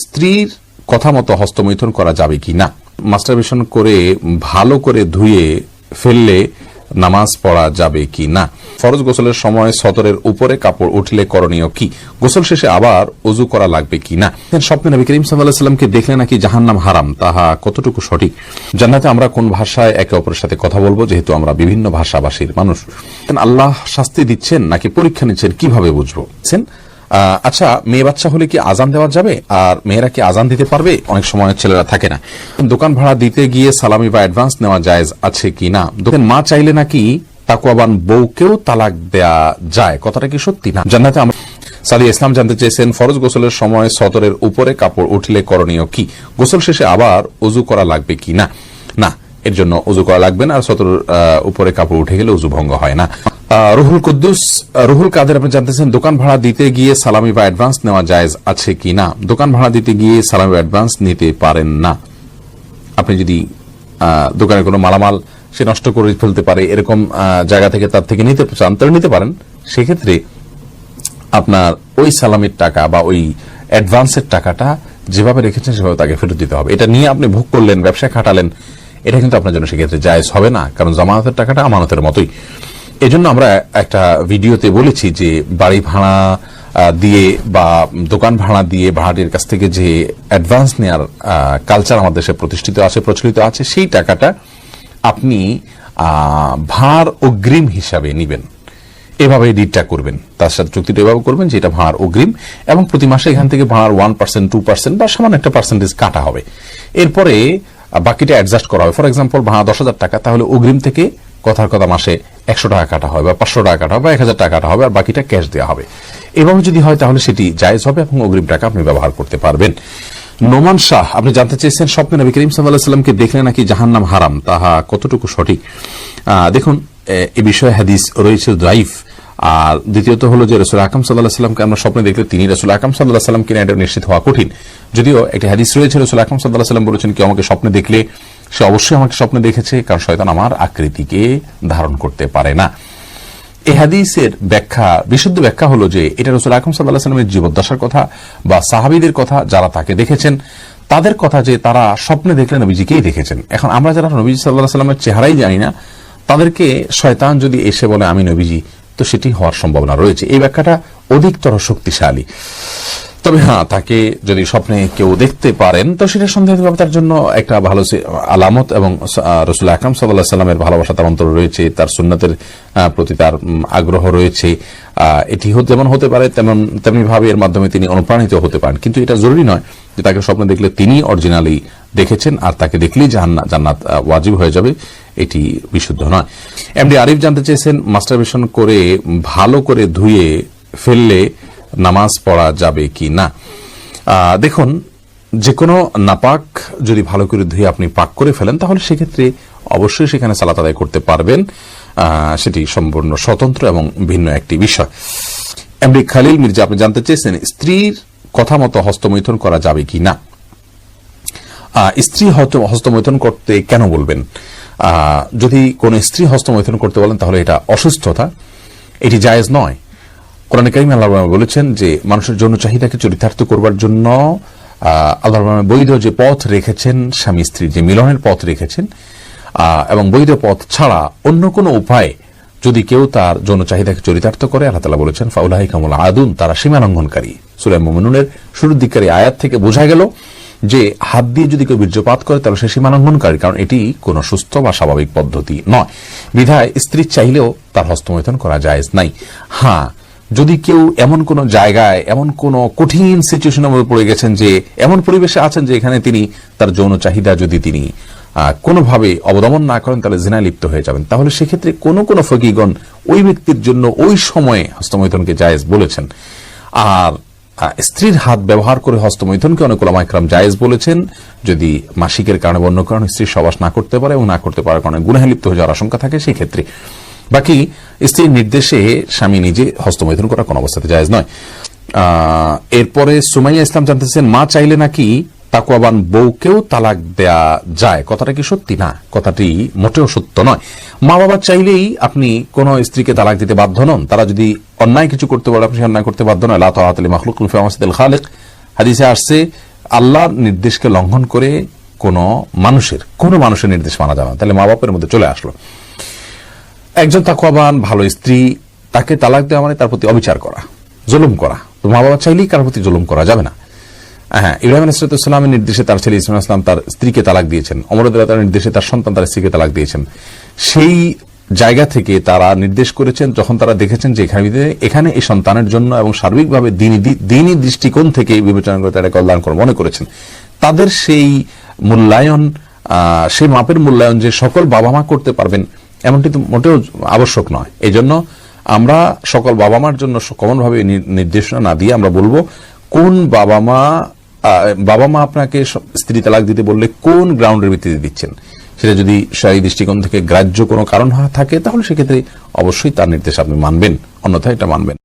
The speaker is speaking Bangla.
স্ত্রীর কথা মতো হস্তমৈথুন করা যাবে কি না, মাস্টারবেশন করে ভালো করে ধুয়ে ফেললে নামাজ পড়া যাবে কি না, ফরজ গোসলের সময় সতরের উপরে কাপড় উঠলে করণীয় কি, গোসল শেষে আবার ওযু করা লাগবে কি না। স্বপ্নে নবী করিম সাল্লাল্লাহু আলাইহি ওয়াসাল্লামকে দেখলে নাকি জাহান্নাম হারাম, তাহা কতটুকু সঠিক? জান্নাতে আমরা কোন ভাষায় একে অপরের সাথে কথা বলবো, যেহেতু আমরা বিভিন্ন ভাষাভাষীর মানুষ? আল্লাহ শাস্তি দিচ্ছেন নাকি পরীক্ষা নিচ্ছেন, কিভাবে বুঝবো? আচ্ছা, মেয়ে বাচ্চা হলে কি আজান দেওয়া যাবে? আর মেয়েরা কি আজান দিতে পারবে? অনেক সময় ছেলেরা থাকে না। দোকান ভাড়া দিতে গিয়ে সালামি বা অ্যাডভান্স নেওয়া জায়েজ আছে কি না? দোকান মা চাইলে নাকি তাকওয়াবান বউকেও তালাক দেয়া যায়, কথাটা কি সত্যি না? জান্নাতে আমরা সাদিয়া ইসলাম জানতে চেয়েছেন, ফরজ গোসলের সময় সতরের উপরে কাপড় উঠলে করণীয় কি, গোসল শেষে আবার ওযু করা লাগবে কি না? না, এর জন্য ওযু করা লাগবে না। আর সতর উপরে কাপড় উঠে গেলে ওযু ভঙ্গ হয় না। রুহুল কাদের আপনি জানতেছেন, দোকান ভাড়া দিতে গিয়ে সালামি বা অ্যাডভান্স নেওয়া জায়েজ আছে কি না? দোকান ভাড়া দিতে গিয়ে সালামি বা অ্যাডভান্স নিতে পারেন না। আপনি যদি দোকানে কোনো মালামাল সে নষ্ট করে ফেলতে পারে, এরকম জায়গা থেকে তার থেকে নিতে চান, তাহলে নিতে পারেন। সেক্ষেত্রে আপনার ওই সালামির টাকা বা ওই অ্যাডভান্সের টাকাটা যেভাবে রেখেছেন সেভাবে তাকে ফেরত দিতে হবে। এটা নিয়ে আপনি ভোগ করলেন, ব্যবসায় খাটালেন, এটা কিন্তু আপনার জন্য সেক্ষেত্রে জায়েজ হবে না, কারণ জামানতের টাকাটা আমানতের মতোই। এজন্য আমরা একটা ভিডিওতে বলেছি যে বাড়ি ভাড়া দিয়ে বা দোকান ভাড়া দিয়ে ভাড়াটির কাছ থেকে যে অ্যাডভান্স নেওয়ার কালচার আমাদের দেশে প্রচলিত আছে, সেই টাকাটা আপনি ভাড়ার অগ্রিম হিসাবে নিবেন, এভাবে ডিডটা করবেন, তার সাথে চুক্তিটা এভাবে করবেন যে এটা ভাড়ার অগ্রিম, এবং প্রতি মাসে এখান থেকে ভাড়ার 1%, 2% বা সামান্য একটা পার্সেন্টেজ কাটা হবে। এরপরে বাকিটা অ্যাডজাস্ট করা হবে। ফর এক্সাম্পল, ভাড়া 10,000 টাকা, তাহলে অগ্রিম থেকে কথার কথা মাসে 100 টাকা কাটা হবে বা 500 টাকা কাটা হবে বা 1000 টাকা কাটা হবে, আর বাকিটা ক্যাশ দেওয়া হবে। এভাবে যদি হয় তাহলে সেটি জায়েজ হবে এবং অগ্রিম টাকা আপনি ব্যবহার করতে পারবেন। নোমান শাহ আপনি জানতে চেয়েছেন, স্বপ্নে নবী করিম সাল্লাল্লাহু আলাইহি ওয়াসাল্লামকে দেখলে নাকি জাহান্নাম হারাম, তাহা কতটুকু সঠিক? দেখুন, এ বিষয়ে হাদিস রয়েছে দাইফ। আর দ্বিতীয়ত হলো যে রাসূল আকরাম সাল্লাল্লাহু আলাইহি ওয়াসাল্লামকে আমরা স্বপ্নে দেখলে তিনি রাসূল আকরাম সাল্লাল্লাহু আলাইহি ওয়াসাল্লাম কিনা এটা নিশ্চিত হওয়া কঠিন। যদিও একটি হাদিস রয়েছে, রাসূল আকরাম সাল্লাল্লাহু আলাইহি ওয়াসাল্লাম বলেছেন, কেউ আমাকে স্বপ্নে দেখলে সে অবশ্যই আমাকে স্বপ্নে দেখেছে, কারণ শয়তান আমার আকৃতিকে ধারণ করতে পারে না। এই হাদিসের ব্যাখ্যা, বিশুদ্ধ ব্যাখ্যা হলো যে এটা রাসূল আকরাম সাল্লাল্লাহু আলাইহি ওয়াসাল্লামের জীবদ্দশার কথা বা সাহাবীদের কথা, যারা তাকে দেখেছেন তাদের কথা, যে তারা স্বপ্নে দেখলে নবীজিকেই দেখেছেন। এখন আমরা যারা নবীজি সাল্লাল্লাহু আলাইহি ওয়াসাল্লামের চেহারাই জানি না, তাদেরকে শয়তান যদি এসে বলে আমি নবীজি, তো সেটি হওয়ার সম্ভাবনা রয়েছে। এই ব্যাখ্যাটা অধিকতর শক্তিশালী। তবে হ্যাঁ, তাকে যদি স্বপ্নে কেউ দেখতে পারেন তো সেটা সন্দেহভাবে তার জন্য একটা ভালো আলামত, এবং রাসূল আকরাম সাল্লাল্লাহু আলাইহি ওয়াসাল্লামের ভালোবাসা তার অন্তরে রয়েছে, তার সুন্নতের প্রতি তার আগ্রহ রয়েছে। এটি যেমন হতে পারে তেমনি ভাবে এর মাধ্যমে তিনি অনুপ্রাণিত হতে পারেন, কিন্তু এটা জরুরি নয় যে তাকে স্বপ্নে দেখলে তিনি অরিজিনালি দেখেছেন আর তাকে দেখলেই জান্নাত ওয়াজিব হয়ে যাবে, এটি বিশুদ্ধ নয়। এমডি আরিফ জানতে চেয়েছেন, মাস্টারবেশন করে ভালো করে ধুয়ে ফেললে নামাজ পড়া যাবে কি না? দেখুন, যে কোনো নাপাক যদি ভালো করে ধুয়ে আপনি পাক করে ফেলেন তাহলে সেক্ষেত্রে অবশ্যই সেখানে সালাত আদায় করতে পারবেন, সেটি সম্পূর্ণ স্বতন্ত্র এবং ভিন্ন একটি বিষয়। এমডি খালিল মির্জা আপনি জানতে চেয়েছেন, স্ত্রীর কথা মতো হস্তমৈথুন করা যাবে কি না? স্ত্রী হস্তমৈথুন করতে কেন বলবেন? যদি কোন স্ত্রী হস্তমৈথুন করতে বলেন তাহলে এটা অসুস্থতা, এটি জায়েজ নয়। কোরআনে কারীমে আল্লাহ বলেছেন যে মানুষের যৌন চাহিদাকে চরিতার্থ করবার জন্য আল্লাহ বৈধ যে পথ রেখেছেন, স্বামী স্ত্রীর যে মিলনের পথ রেখেছেন, এবং বৈধ পথ ছাড়া অন্য কোনো উপায়ে যদি কেউ তার যৌন চাহিদাকে চরিতার্থ করে, আল্লাহ তাআলা বলেছেন ফাউলাইকা হুমুল আদুন, তারা সীমা লঙ্ঘনকারী। সূরা মুমিনুনের শুরুর দিককার আয়াত থেকে বোঝা গেল যে হাত দিয়ে যদি কেউ বীর্যপাত করে তাহলে সে সীমা লঙ্ঘনকারী, কারণ এটি কোনো সুস্থ বা স্বাভাবিক পদ্ধতি নয়। বিধায় স্ত্রী চাইলেও তার হস্তমৈথুন করা জায়েজ নাই। হ্যাঁ, যদি কেউ এমন কোন জায়গায়, এমন কোন কঠিন সিচুয়েশনের মধ্যে পড়ে গেছেন, যে এমন পরিবেশে আছেন যে এখানে তিনি তার যৌন চাহিদা যদি তিনি কোনোভাবে অবদমন না করেন তাহলে জিনায় লিপ্ত হয়ে যাবেন, তাহলে সেক্ষেত্রে কোন ফকিগণ ওই ব্যক্তির জন্য ওই সময়ে হস্তমৈথুনকে জায়েজ বলেছেন। আর স্ত্রীর হাত ব্যবহার করে হস্তমৈথুনকে অনেক উলামা ইকরাম জায়েজ বলেছেন, যদি মাসিকের কারণে অন্য কারণে স্ত্রীর সহবাস না করতে পারে এবং না করতে পারার কারণে গুনাহে লিপ্ত হয়ে যাওয়ার আশঙ্কা থাকে, সেই ক্ষেত্রে। বাকি স্ত্রীর নির্দেশে স্বামী নিজে হস্তমৈথুন করা কোন অবস্থাতে জায়েজ নয়। এরপরে সুমাইয়া ইসলাম জানতেছেন, মা চাইলে নাকি তাকওয়াবান বউকেও তালাক দেয়া যায়, কথাটা কি সত্যি? না, কথাটি মোটেও সত্য নয়। মা বাবা চাইলেই আপনি কোন স্ত্রীকে তালাক দিতে বাধ্য নন। তারা যদি অন্যায় কিছু করতে পারে, আপনি অন্যায় করতে বাধ্য নয়। লা তাআতা লি মাখলুকিন ফি মাসিয়াতিল খালিক, হাদিসে আসছে আল্লাহর নির্দেশকে লঙ্ঘন করে কোনো মানুষের নির্দেশ মানা যাবে না। তাহলে মা বাপের মধ্যে চলে আসলো একজন তাকওয়াবান ভালো স্ত্রী, তাকে তালাক দেওয়া মানে তার প্রতি অবিচার করা, জুলুম করা। তো মা বাবা চাইলেই কারোর প্রতি জুলুম করা যাবে না। হ্যাঁ, ইব্রাহিম আলাইহিস সালামের নির্দেশে তার ছেলে ইসমাঈল আলাইহিস সালাম তার স্ত্রীকে তালাক দিয়েছেন, ওমর রাদিয়াল্লাহু তাআলার নির্দেশে তার সন্তান তার স্ত্রীকে তালাক দিয়েছেন। সেই জায়গা থেকে তারা নির্দেশ করেছেন, যখন তারা দেখেছেন যে এখানে এই সন্তানের জন্য এবং সার্বিকভাবে দ্বীনি দৃষ্টিকোণ থেকে বিবেচনা করে তারা কল্যাণ মনে করেছেন, তাদের সেই মূল্যায়ন, সেই মাপের মূল্যায়ন যে সকল বাবা মা করতে পারবেন এমনটি তো মোটেও আবশ্যক নয়। এই জন্য আমরা সকল বাবা মার জন্য কমনভাবে নির্দেশনা না দিয়ে আমরা বলবো কোন বাবা মা আপনাকে স্ত্রী তালাক দিতে বললে কোন গ্রাউন্ডের ভিত্তিতে দিচ্ছেন। সেটা যদি শারীরিক দৃষ্টিকোণ থেকে গ্রাহ্য কোনো কারণ থাকে তাহলে সেক্ষেত্রে অবশ্যই তার নির্দেশ আপনি মানবেন, অন্যথায় এটা মানবেন।